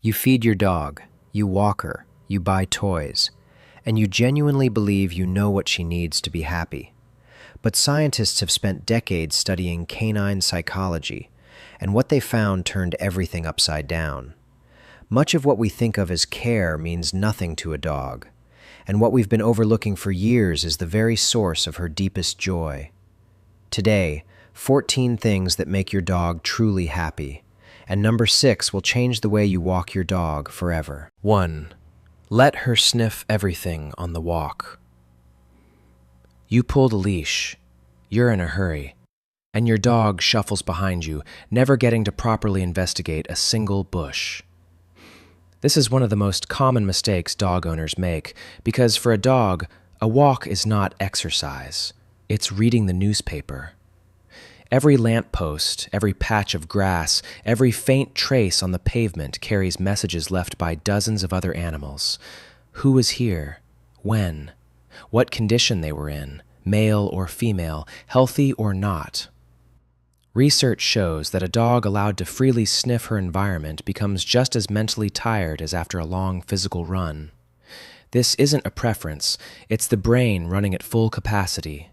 You feed your dog, you walk her, you buy toys, and you genuinely believe you know what she needs to be happy. But scientists have spent decades studying canine psychology, and what they found turned everything upside down. Much of what we think of as care means nothing to a dog, and what we've been overlooking for years is the very source of her deepest joy. Today, 14 things that make your dog truly happy, and number 6 will change the way you walk your dog forever. 1. Let her sniff everything on the walk. You pull the leash, you're in a hurry, and your dog shuffles behind you, never getting to properly investigate a single bush. This is one of the most common mistakes dog owners make, because for a dog, a walk is not exercise, it's reading the newspaper. Every lamppost, every patch of grass, every faint trace on the pavement carries messages left by dozens of other animals. Who was here? When? What condition they were in, male or female, healthy or not. Research shows that a dog allowed to freely sniff her environment becomes just as mentally tired as after a long physical run. This isn't a preference, it's the brain running at full capacity.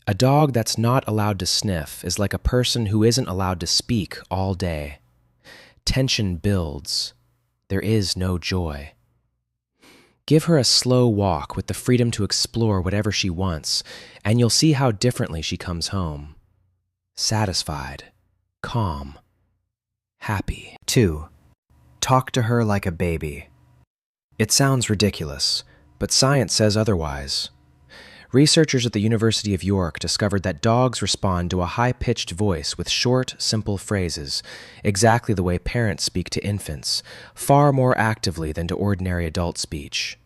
A dog that's not allowed to sniff is like a person who isn't allowed to speak all day. Tension builds. There is no joy. Give her a slow walk with the freedom to explore whatever she wants, and you'll see how differently she comes home. Satisfied, calm, happy. 2. Talk to her like a baby. It sounds ridiculous, but science says otherwise. Researchers at the University of York discovered that dogs respond to a high-pitched voice with short, simple phrases, exactly the way parents speak to infants, far more actively than to ordinary adult speech.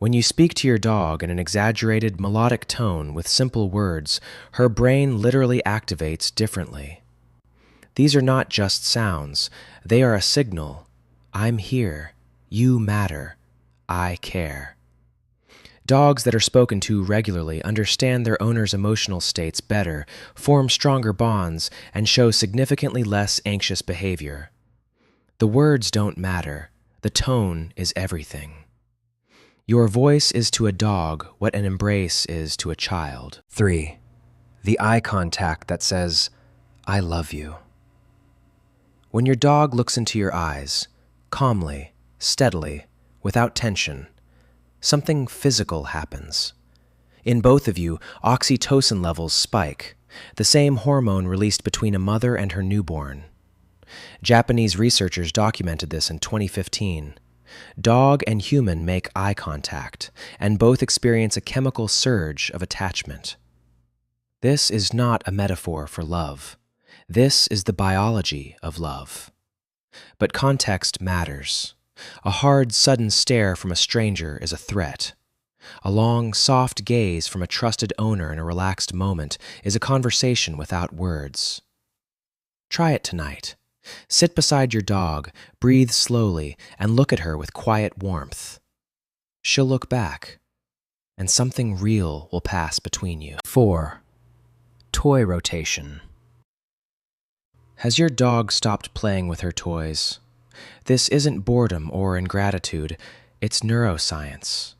When you speak to your dog in an exaggerated, melodic tone with simple words, her brain literally activates differently. These are not just sounds, they are a signal. I'm here. You matter. I care. Dogs that are spoken to regularly understand their owner's emotional states better, form stronger bonds, and show significantly less anxious behavior. The words don't matter. The tone is everything. Your voice is to a dog what an embrace is to a child. 3. The eye contact that says, I love you. When your dog looks into your eyes, calmly, steadily, without tension, something physical happens. In both of you, oxytocin levels spike, the same hormone released between a mother and her newborn. Japanese researchers documented this in 2015. Dog and human make eye contact, and both experience a chemical surge of attachment. This is not a metaphor for love. This is the biology of love. But context matters. A hard, sudden stare from a stranger is a threat. A long, soft gaze from a trusted owner in a relaxed moment is a conversation without words. Try it tonight. Sit beside your dog, breathe slowly, and look at her with quiet warmth. She'll look back, and something real will pass between you. 4. Toy rotation. Has your dog stopped playing with her toys? This isn't boredom or ingratitude, it's neuroscience.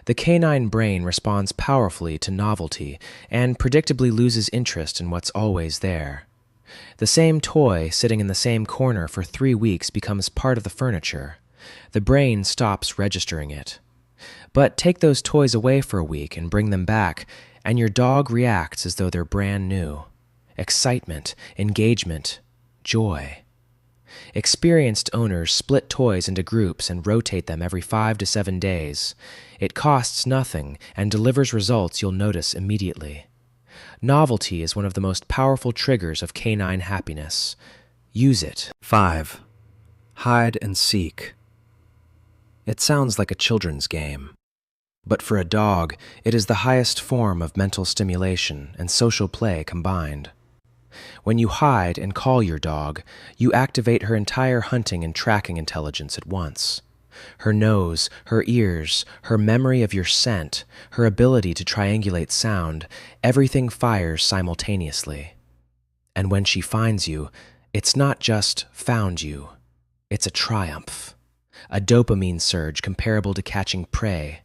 The canine brain responds powerfully to novelty and predictably loses interest in what's always there. The same toy sitting in the same corner for 3 weeks becomes part of the furniture. The brain stops registering it. But take those toys away for a week and bring them back, and your dog reacts as though they're brand new. Excitement, engagement, joy. Experienced owners split toys into groups and rotate them every 5 to 7 days. It costs nothing and delivers results you'll notice immediately. Novelty is one of the most powerful triggers of canine happiness. Use it. 5. Hide and seek. It sounds like a children's game. But for a dog, it is the highest form of mental stimulation and social play combined. When you hide and call your dog, you activate her entire hunting and tracking intelligence at once. Her nose, her ears, her memory of your scent, her ability to triangulate sound, everything fires simultaneously. And when she finds you, it's not just found you. It's a triumph, a dopamine surge comparable to catching prey.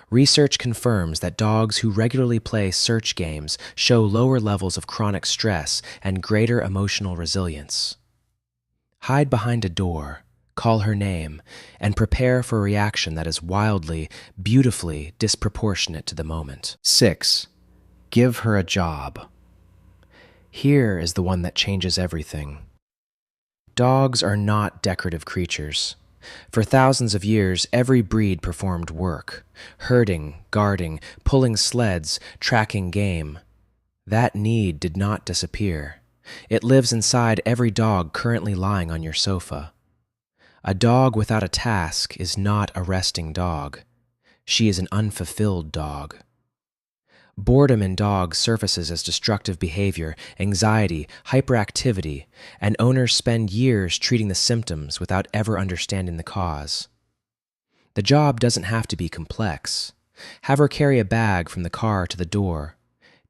Research confirms that dogs who regularly play search games show lower levels of chronic stress and greater emotional resilience. Hide behind a door, call her name, and prepare for a reaction that is wildly, beautifully disproportionate to the moment. 6. Give her a job. Here is the one that changes everything. Dogs are not decorative creatures. For thousands of years, every breed performed work: herding, guarding, pulling sleds, tracking game. That need did not disappear. It lives inside every dog currently lying on your sofa. A dog without a task is not a resting dog. She is an unfulfilled dog. Boredom in dogs surfaces as destructive behavior, anxiety, hyperactivity, and owners spend years treating the symptoms without ever understanding the cause. The job doesn't have to be complex. Have her carry a bag from the car to the door.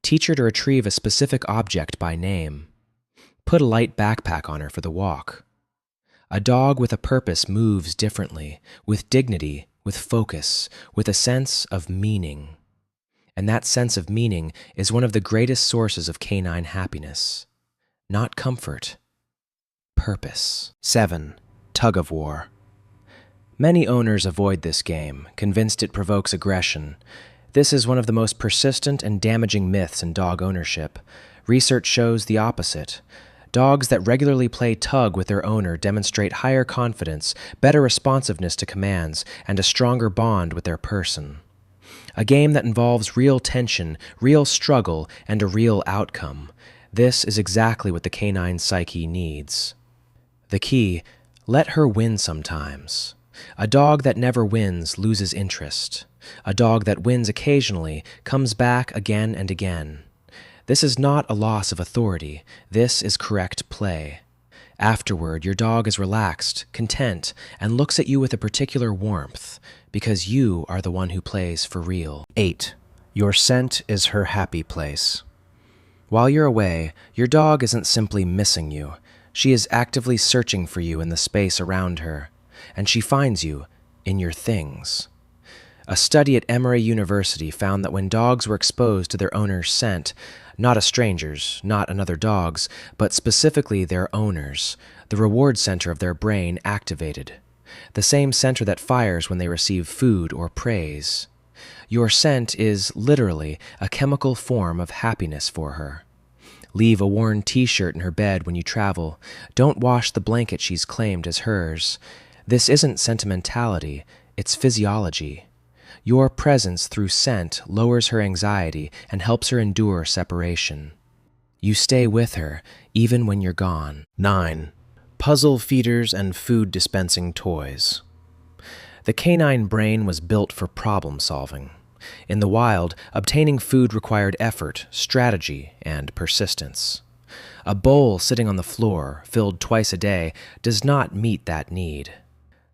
Teach her to retrieve a specific object by name. Put a light backpack on her for the walk. A dog with a purpose moves differently, with dignity, with focus, with a sense of meaning. And that sense of meaning is one of the greatest sources of canine happiness. Not comfort, purpose. 7. Tug of war. Many owners avoid this game, convinced it provokes aggression. This is one of the most persistent and damaging myths in dog ownership. Research shows the opposite. Dogs that regularly play tug with their owner demonstrate higher confidence, better responsiveness to commands, and a stronger bond with their person. A game that involves real tension, real struggle, and a real outcome. This is exactly what the canine psyche needs. The key: let her win sometimes. A dog that never wins loses interest. A dog that wins occasionally comes back again and again. This is not a loss of authority. This is correct play. Afterward, your dog is relaxed, content, and looks at you with a particular warmth, because you are the one who plays for real. 8. Your scent is her happy place. While you're away, your dog isn't simply missing you. She is actively searching for you in the space around her, and she finds you in your things. A study at Emory University found that when dogs were exposed to their owner's scent, not a stranger's, not another dog's, but specifically their owner's, the reward center of their brain activated. The same center that fires when they receive food or praise. Your scent is, literally, a chemical form of happiness for her. Leave a worn t-shirt in her bed when you travel. Don't wash the blanket she's claimed as hers. This isn't sentimentality, it's physiology. Your presence through scent lowers her anxiety and helps her endure separation. You stay with her, even when you're gone. 9. Puzzle feeders and food dispensing toys. The canine brain was built for problem solving. In the wild, obtaining food required effort, strategy, and persistence. A bowl sitting on the floor, filled twice a day, does not meet that need.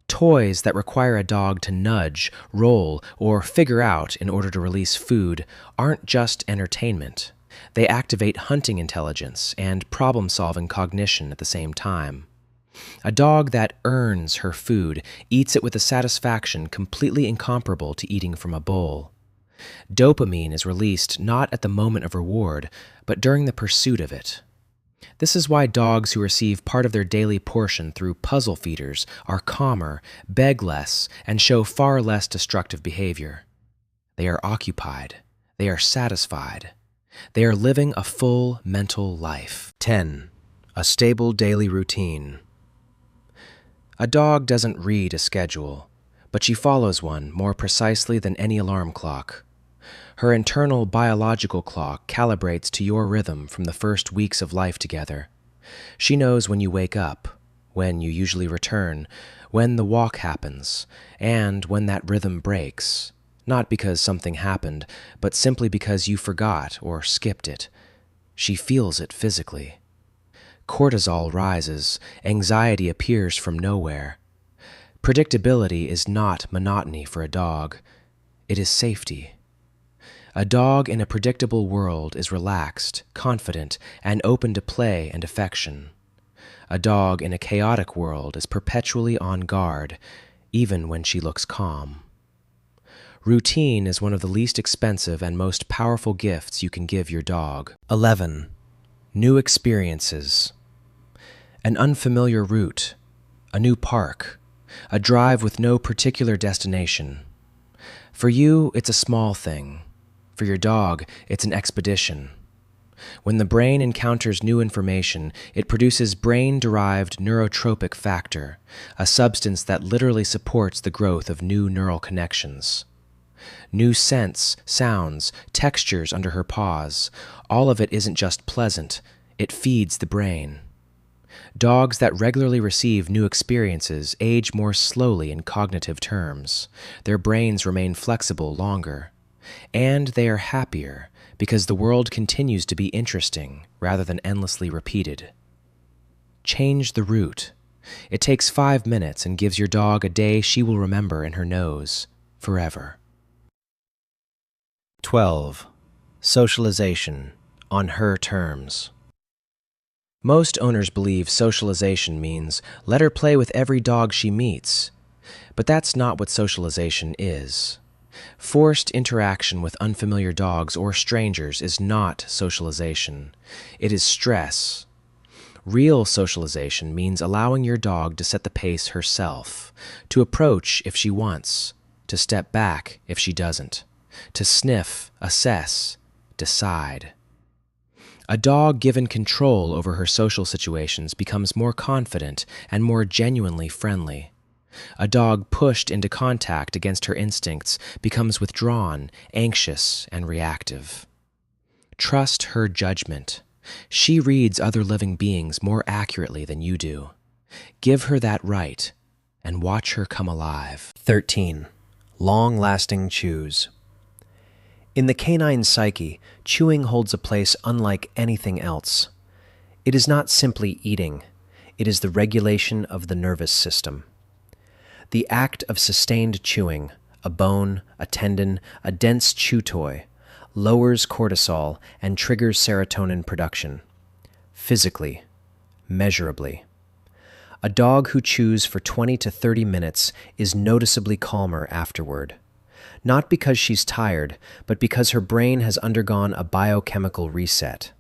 Toys that require a dog to nudge, roll, or figure out in order to release food aren't just entertainment. They activate hunting intelligence and problem-solving cognition at the same time. A dog that earns her food eats it with a satisfaction completely incomparable to eating from a bowl. Dopamine is released not at the moment of reward, but during the pursuit of it. This is why dogs who receive part of their daily portion through puzzle feeders are calmer, beg less, and show far less destructive behavior. They are occupied. They are satisfied. They are living a full mental life. 10. A stable daily routine. A dog doesn't read a schedule, but she follows one more precisely than any alarm clock. Her internal biological clock calibrates to your rhythm from the first weeks of life together. She knows when you wake up, when you usually return, when the walk happens, and when that rhythm breaks, not because something happened, but simply because you forgot or skipped it. She feels it physically. Cortisol rises, anxiety appears from nowhere. Predictability is not monotony for a dog. It is safety. A dog in a predictable world is relaxed, confident, and open to play and affection. A dog in a chaotic world is perpetually on guard, even when she looks calm. Routine is one of the least expensive and most powerful gifts you can give your dog. 11. New experiences. An unfamiliar route, a new park, a drive with no particular destination. For you, it's a small thing. For your dog, it's an expedition. When the brain encounters new information, it produces brain-derived neurotropic factor, a substance that literally supports the growth of new neural connections. New scents, sounds, textures under her paws, all of it isn't just pleasant, it feeds the brain. Dogs that regularly receive new experiences age more slowly in cognitive terms. Their brains remain flexible longer. And they are happier because the world continues to be interesting rather than endlessly repeated. Change the route. It takes 5 minutes and gives your dog a day she will remember in her nose forever. 12. Socialization on her terms. Most owners believe socialization means let her play with every dog she meets, but that's not what socialization is. Forced interaction with unfamiliar dogs or strangers is not socialization. It is stress. Real socialization means allowing your dog to set the pace herself, to approach if she wants, to step back if she doesn't, to sniff, assess, decide. A dog given control over her social situations becomes more confident and more genuinely friendly. A dog pushed into contact against her instincts becomes withdrawn, anxious, and reactive. Trust her judgment. She reads other living beings more accurately than you do. Give her that right, and watch her come alive. 13. Long-lasting chews. In the canine psyche, chewing holds a place unlike anything else. It is not simply eating. It is the regulation of the nervous system. The act of sustained chewing, a bone, a tendon, a dense chew toy, lowers cortisol and triggers serotonin production. Physically, measurably. A dog who chews for 20 to 30 minutes is noticeably calmer afterward. Not because she's tired, but because her brain has undergone a biochemical reset.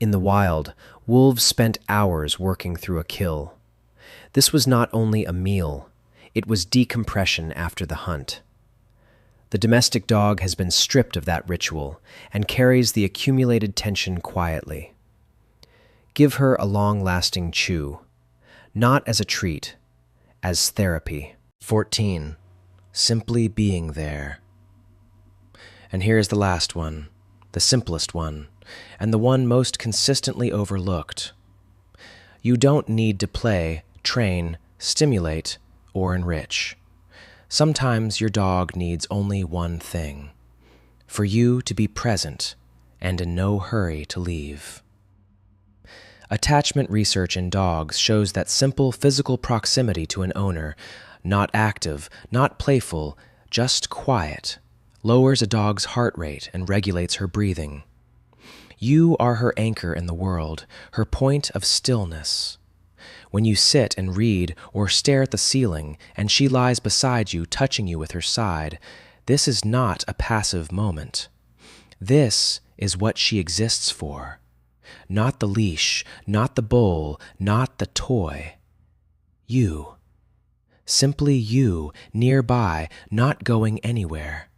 In the wild, wolves spent hours working through a kill. This was not only a meal, it was decompression after the hunt. The domestic dog has been stripped of that ritual and carries the accumulated tension quietly. Give her a long-lasting chew, not as a treat, as therapy. 14. Simply being there. And here's the last one, the simplest one, and the one most consistently overlooked. You don't need to play, train, stimulate, or enrich. Sometimes your dog needs only one thing, for you to be present and in no hurry to leave. Attachment research in dogs shows that simple physical proximity to an owner, not active, not playful, just quiet, lowers a dog's heart rate and regulates her breathing. You are her anchor in the world, her point of stillness. When you sit and read or stare at the ceiling and she lies beside you, touching you with her side, this is not a passive moment. This is what she exists for. Not the leash, not the bowl, not the toy. You. Simply you, nearby, not going anywhere.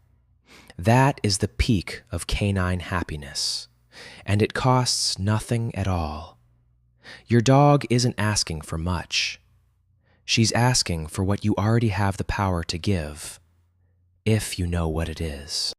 That is the peak of canine happiness, and it costs nothing at all. Your dog isn't asking for much. She's asking for what you already have the power to give, if you know what it is.